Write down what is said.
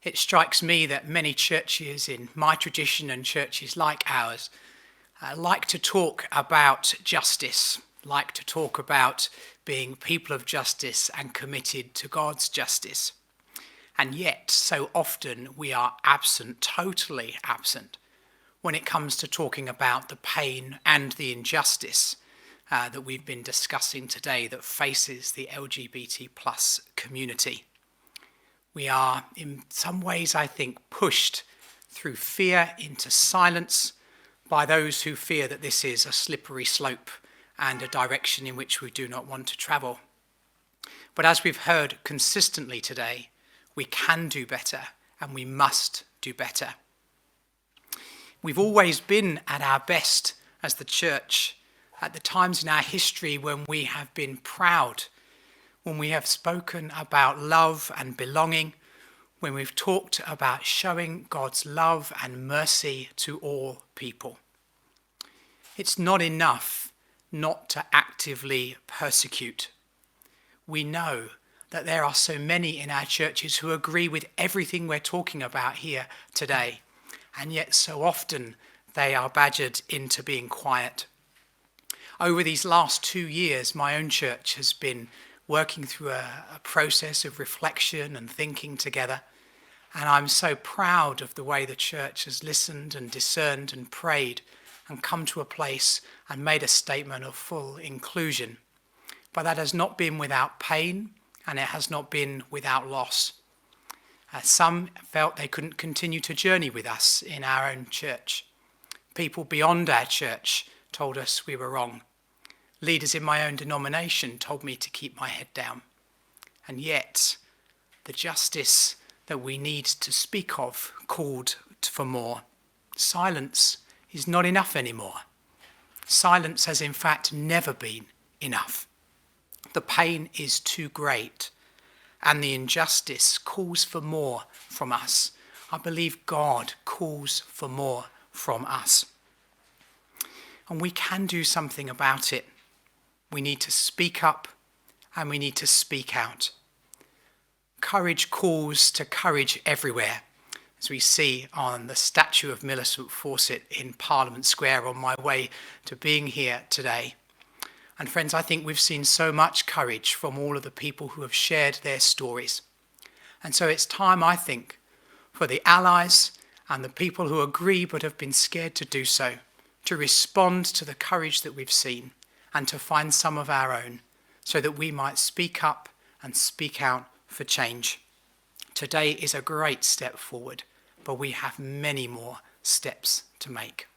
It strikes me that many churches in my tradition and churches like ours like to talk about justice, like to talk about being people of justice and committed to God's justice. And yet, so often we are absent, totally absent, when it comes to talking about the pain and the injustice that we've been discussing today that faces the LGBT plus community. We are, in some ways, I think, pushed through fear into silence by those who fear that this is a slippery slope and a direction in which we do not want to travel. But as we've heard consistently today, we can do better and we must do better. We've always been at our best as the church at the times in our history when we have been proud, when we have spoken about love and belonging, when we've talked about showing God's love and mercy to all people. It's not enough not to actively persecute. We know that there are so many in our churches who agree with everything we're talking about here today, and yet so often they are badgered into being quiet. Over these last 2 years, my own church has been working through a process of reflection and thinking together, and I'm so proud of the way the church has listened and discerned and prayed and come to a place and made a statement of full inclusion. But that has not been without pain, and it has not been without loss. Some felt they couldn't continue to journey with us in our own church. People beyond our church told us we were wrong. Leaders in my own denomination told me to keep my head down. And yet, the justice that we need to speak of called for more. Silence is not enough anymore. Silence has in fact never been enough. The pain is too great, and the injustice calls for more from us. I believe God calls for more from us. And we can do something about it. We need to speak up and we need to speak out. Courage calls to courage everywhere, as we see on the statue of Millicent Fawcett in Parliament Square on my way to being here today. And friends, I think we've seen so much courage from all of the people who have shared their stories. And so it's time, I think, for the allies and the people who agree but have been scared to do so, to respond to the courage that we've seen and to find some of our own so that we might speak up and speak out for change. Today is a great step forward, but we have many more steps to make.